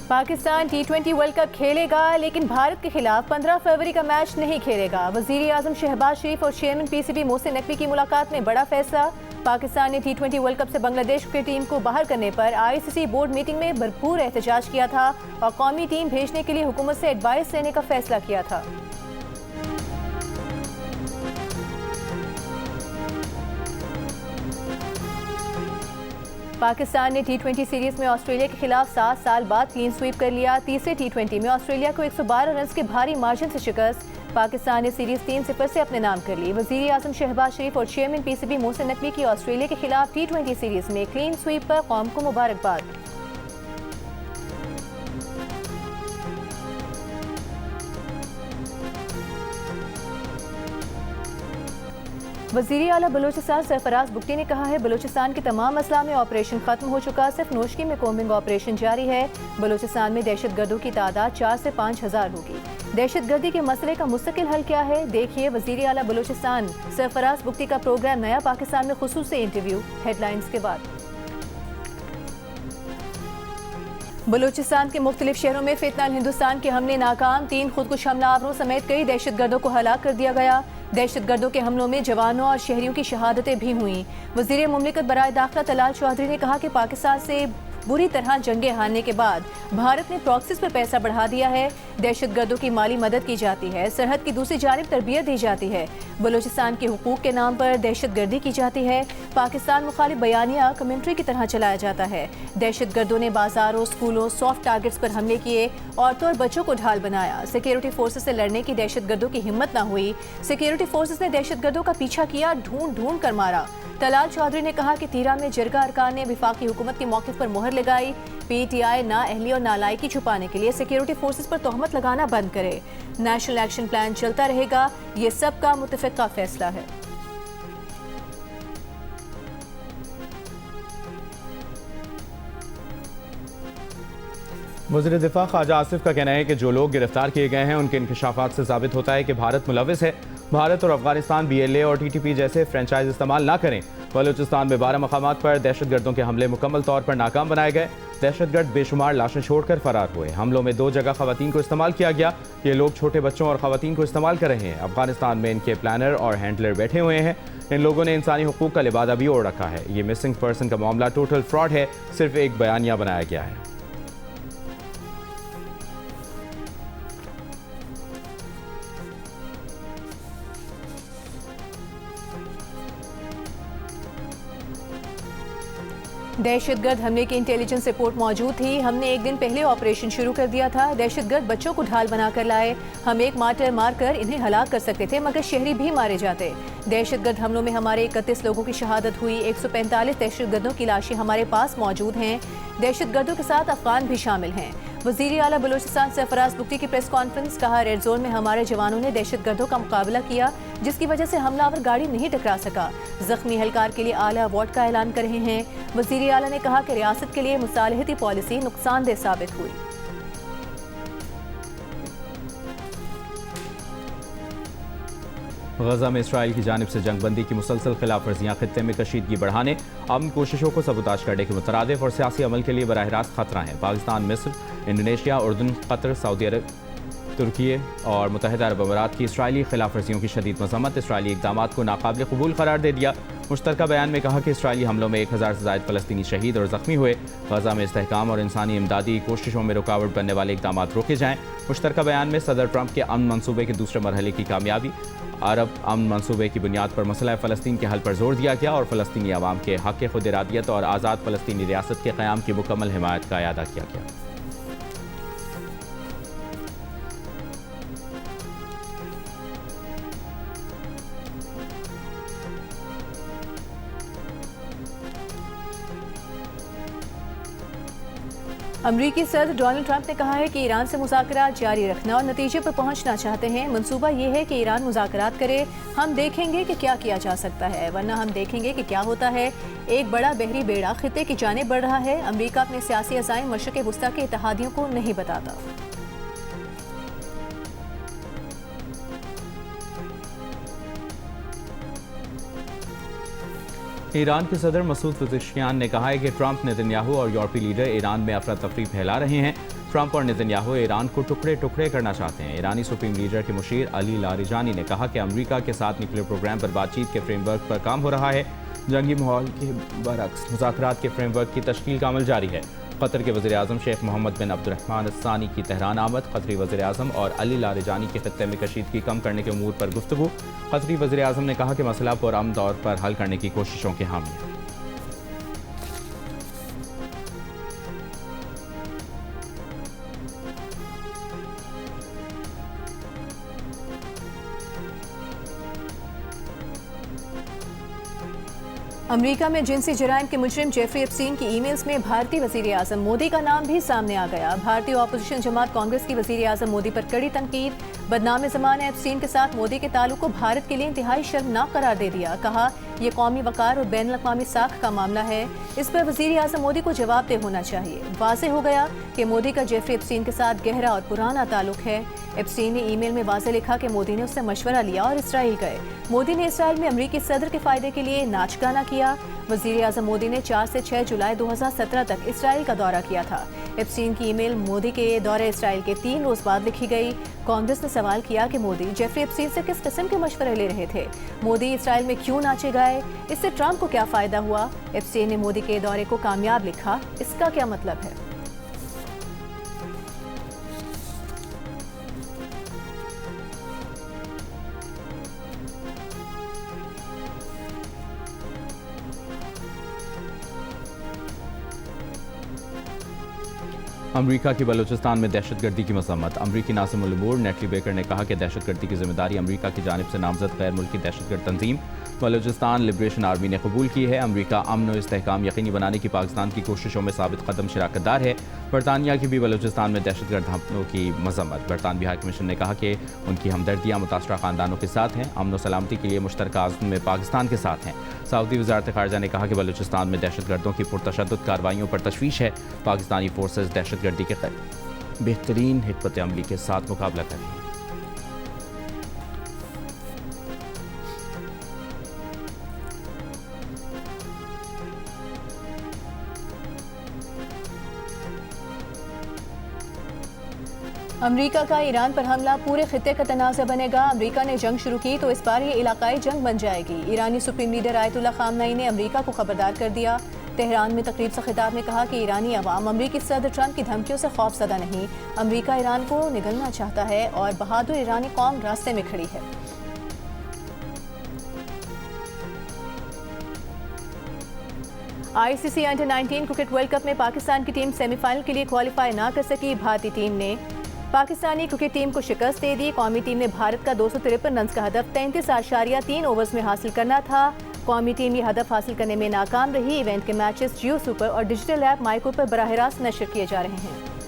Pakistan T20 world cup खेलेगा, लेकिन भारत के खिलाफ 15 फरवरी का मैच नहीं खेलेगा। वजीर आजम शहबाज शरीफ और चेयरमैन PCB मोहसिन नकवी की मुलाकात में बड़ा फैसला। पाकिस्तान ने T20 वर्ल्ड कप से बांग्लादेश की टीम को बाहर करने पर ICC बोर्ड मीटिंग में भरपूर एहतजाज किया था और कौमी टीम भेजने के लिए हुकूमत से एडवाइस लेने का फैसला किया था। पाकिस्तान ने T20 सीरीज में ऑस्ट्रेलिया के खिलाफ 7 साल बाद क्लीन स्वीप कर लिया। तीसरे T20 में ऑस्ट्रेलिया को 112 रन के भारी मार्जिन से शिकस्त। पाकिस्तान ने सीरीज 3-0 से अपने नाम कर ली। वजीर आजम शहबाज शरीफ और चेयरमैन PCB मोहसिन नकवी की ऑस्ट्रेलिया के खिलाफ T20 सीरीज में क्लीन स्वीप पर कौम को मुबारकबाद। वज़ीर आला बलूचिस्तान सरफराज बुगटी ने कहा है, बलूचिस्तान के तमाम अजला में ऑपरेशन खत्म हो चुका, सिर्फ नोशकी में कोम्बिंग ऑपरेशन जारी है। बलूचिस्तान में दहशत गर्दों की तादाद 4 से 5 हज़ार होगी। दहशत गर्दी के मसले का मुस्तकिल हल क्या है, देखिए वज़ीर आला बलूचिस्तान सरफराज बुगटी का प्रोग्राम नया पाकिस्तान में खुसूसी इंटरव्यू हेडलाइंस के बाद। बलूचिस्तान के मुख्तलिफ शहरों में फितनल हिंदुस्तान के हमले नाकाम, 3 खुदकुश हमलावरों समेत कई दहशत गर्दों को हलाक कर दिया गया। दहशत गर्दों के हमलों में जवानों और शहरियों की शहादतें भी हुई। वज़ीर मुमलिकत बराए दाखिला तलाल चौधरी ने कहा कि पाकिस्तान से बुरी तरह जंगे हारने के बाद भारत ने प्रॉक्सीज पर पैसा बढ़ा दिया है। दहशत गर्दों की माली मदद की जाती है, सरहद की दूसरी जानिब तरबियत दी जाती है। बलूचिस्तान के हुकूक के नाम पर दहशत गर्दी की जाती है। पाकिस्तान मुखालिफ बयानिया कमेंट्री की तरह चलाया जाता है। दहशत गर्दों ने बाजारों, स्कूलों, सॉफ्ट टारगेट्स पर हमले किए, औरतों और बच्चों को ढाल बनाया। सिक्योरिटी फोर्सेस से लड़ने की दहशत गर्दों की हिम्मत न हुई। सिक्योरिटी फोर्सेस ने दहशत गर्दों का पीछा किया, ढूंढ ढूंढ कर मारा। तलाल चौधरी ने कहा कि तीरा में जिरगा अरकान ने विफाकी हुकूमत के मौके पर मोहर लगाई। PTI नाअहली और नालायकी छुपाने के लिए सिक्योरिटी फोर्सेस पर तोहमत लगाना बंद करे। नेशनल एक्शन प्लान चलता रहेगा, ये सबका मुत्तफ़िक़ा फैसला है। वज़ीर दिफा ख्वाजा आसिफ का कहना है कि जो लोग गिरफ्तार किए गए हैं उनके इंकशाफात से साबित होता है कि भारत मुलविस है। भारत और अफगानिस्तान BLA और TTP जैसे फ्रेंचाइज इस्तेमाल ना करें। बलूचिस्तान में 12 मकामात पर दहशत गर्दों के हमले मुकम्मल तौर पर नाकाम बनाए गए। दहशत गर्द बेशुमार लाशें छोड़कर फरार हुए। हमलों में 2 जगह खवातीन को इस्तेमाल किया गया। ये लोग छोटे बच्चों और खवातीन को इस्तेमाल कर रहे हैं। अफगानिस्तान में इनके प्लानर और हैंडलर बैठे हुए हैं। इन लोगों ने इंसानी हुकूक का लिबादा भी ओढ़ रखा है। ये मिसिंग पर्सन का मामला टोटल फ्रॉड है, सिर्फ एक बयानिया बनाया गया है। दहशतगर्द हमले की इंटेलिजेंस रिपोर्ट मौजूद थी। हमने एक दिन पहले ऑपरेशन शुरू कर दिया था। दहशतगर्द बच्चों को ढाल बनाकर लाए। हम एक मार्टर मारकर इन्हें हलाक कर सकते थे, मगर शहरी भी मारे जाते। दहशतगर्द हमलों में हमारे 31 लोगों की शहादत हुई। 145 दहशतगर्दों की लाशें हमारे पास मौजूद हैं। दहशतगर्दों के साथ अफगान भी शामिल हैं। वज़ीर आला बलूचिस्तान सरफराज बुगटी की प्रेस कॉन्फ्रेंस, कहा रेड जोन में हमारे जवानों ने दहशतगर्दों का मुकाबला किया, जिसकी वजह से हमलावर गाड़ी नहीं टकरा सका। जख्मी एहलकार के लिए आला अवार्ड का ऐलान कर रहे हैं। वज़ीर आला ने कहा कि रियासत के लिए मुसालहती पॉलिसी नुकसानदेह साबित हुई। गजा में इसराइल की जानिब से जंगबंदी की मुसलसल खिलाफ वर्जियाँ खित्ते में कशीदगी बढ़ाने, अमन कोशिशों को सबूताज करने के मुतरादिफ और सियासी अमल के लिए बराह रास्त खतरा है। पाकिस्तान, मिस्र, इंडोनेशिया, उर्दन, कतर, सऊदी अरब, तुर्की और मुत्तहिदा अरब अमारात की इसराइली खिलाफ वर्जियों की शदीद मज़म्मत। इसराइली इक़दामात को नाकाबिल कबूल करार दे दिया। मुश्तरका बयान में कहा कि इसराइली हमलों में 1000 से ज़ायद फ़लस्तीनी शहीद और ज़ख्मी हुए। गजा में इस्तेहकाम और इंसानी इमदादी कोशिशों में रुकावट बनने वाले इक़दामात रोके जाएँ। मुश्तरका बयान में सदर ट्रंप के अमन मनसूबे के दूसरे मरहले की कामयाबी, अरब अमन मनसूबे की बुनियाद पर मसला फ़लस्तीन के हल पर जोर दिया गया और फ़लस्तीनी अवाम के हक़ खुद इरादियत और आज़ाद फ़लस्तीनी रियासत के क़याम की मुकम्मल हिमायत का अदा किया गया। अमरीकी सदर डोनाल्ड ट्रंप ने कहा है कि ईरान से मुज़ाकरात जारी रखना और नतीजे पर पहुंचना चाहते हैं। मंसूबा ये है कि ईरान मुज़ाकरात करे, हम देखेंगे कि क्या किया जा सकता है, वरना हम देखेंगे कि क्या होता है। एक बड़ा बहरी बेड़ा खित्ते की जानिब बढ़ रहा है। अमरीका अपने सियासी अज़ाइम मशरिक़ वस्ता के इत्तेहादियों को नहीं बताता। ईरान के सदर मसूद पेज़ेश्कियान ने कहा है कि ट्रंप, नेतन्याहू और यूरोपीय लीडर ईरान में अफरा तफरी फैला रहे हैं। ट्रंप और नेतन्याहू ईरान को टुकड़े टुकड़े करना चाहते हैं। ईरानी सुप्रीम लीडर के मुशीर अली लारिजानी ने कहा कि अमेरिका के साथ न्यूक्लियर प्रोग्राम पर बातचीत के फ्रेमवर्क पर काम हो रहा है। जंगी माहौल के बरक्स मुज़ाकरात के फ्रेमवर्क की तश्कील का अमल जारी है। कतर के वज़ीर-ए-आज़म शेख मोहम्मद बिन अब्दुर्रहमान अल-सानी की तेहरान आमद, कतरी वज़ीर-ए-आज़म और अली लारिजानी के खित्ते में कशीदगी कम करने के उमूर पर गुफ्तगू। कतरी वज़ीर-ए-आज़म ने कहा कि मसला पुरअमन तौर पर हल करने की कोशिशों के हामी है। अमेरिका में जिनसी जराइम के मुजरिम जेफरी एप्स्टीन की ईमेल्स में भारतीय वज़ीर आज़म मोदी का नाम भी सामने आ गया। भारतीय ऑपोजिशन जमात कांग्रेस की वज़ीर आज़म मोदी पर कड़ी तनकीद। बदनाम ज़माना एप्स्टीन के साथ मोदी के ताल्लुक को भारत के लिए इंतहाई शर्मनाक करार दे दिया। कहा यह कौमी वकार और बैन अवी साख का मामला है, इस पर वज़ीर आज़म मोदी को जवाबदेह होना चाहिए। वाज़ेह हो गया कि मोदी का जेफरी एप्स्टीन के साथ गहरा और पुराना ताल्लुक है। एप्स्टीन ने ईमेल में वाज़ेह लिखा कि मोदी ने उससे मशवरा लिया और इसराइल गए। मोदी ने इसराइल में अमरीकी सदर के फ़ायदे के लिए नाच गाना किया। वज़ीर आज़म मोदी ने 4 से 6 जुलाई 2017 तक इसराइल का दौरा किया था। एप्स्टीन की ईमेल मोदी के दौरे इसराइल के 3 रोज़ बाद लिखी गई। कांग्रेस ने सवाल किया कि मोदी जेफरी एप्स्टीन से किस किस्म के मशवरे ले रहे थे, मोदी इसराइल में क्यों नाचे गए, इससे ट्रंप को क्या फ़ायदा हुआ। एप्स्टीन ने मोदी के दौरे को कामयाब लिखा, इसका क्या मतलब है। अमेरिका की बलूचिस्तान में दहशतगर्दी की मजम्मत। अमरीकी नासिम उल उमूर नेटली बेकर ने कहा कि दहशतगर्दी की जिम्मेदारी अमेरिका की जानिब से नामजद गैर मुल्की दहशतगर्द तंजीम बलूचिस्तान लिबरेशन आर्मी ने कबूल की है। अमेरिका अमन और इस्तेहकाम यकीनी बनाने की पाकिस्तान की कोशिशों में साबित कदम शराकतदार है। बरतानिया की भी बलूचिस्तान में दहशतगर्द हमलों की मजम्मत। बरतानवी हाई कमीशन ने कहा कि उनकी हमदर्दियाँ मुतासरा खानदानों के साथ हैं, अमन और सलामती के लिए मुश्तरका अज़्म में पाकिस्तान के साथ हैं। सऊदी वज़ारत ख़ारजा ने कहा कि बलूचिस्तान में दहशतगर्दों की पुरतशद्दुद कार्रवाइयों पर तशवीश है। पाकिस्तानी फोर्सेज दहशतगर्दी के बेहतरीन हिकमत अमली के साथ मुकाबला कर रही हैं। अमेरिका का ईरान पर हमला पूरे खित्ते का तनाज़ा बनेगा। अमेरिका ने जंग शुरू की तो इस बार ये इलाकाई जंग बन जाएगी। ईरानी सुप्रीम लीडर आयतुल्लाह खामनई ने अमेरिका को खबरदार कर दिया। तेहरान में तकरीब से खिताब में कहा कि ईरानी अवाम अमेरिकी सदर ट्रंप की धमकियों से खौफज़दा नहीं, अमेरिका ईरान को निगलना चाहता है और बहादुर ईरानी कौम रास्ते में खड़ी है। ICC under 19 cricket world cup में पाकिस्तान की टीम सेमीफाइनल के लिए क्वालिफाई ना कर सकी। भारतीय टीम ने पाकिस्तानी क्रिकेट टीम को शिकस्त दे दी। कौमी टीम ने भारत का 253 रन का हदफ 33.3 ओवर्स में हासिल करना था। कौमी टीम ये हदफ हासिल करने में नाकाम रही। इवेंट के मैचेस जियो सुपर और डिजिटल ऐप माइको पर बराह रास्त नशर किए जा रहे हैं।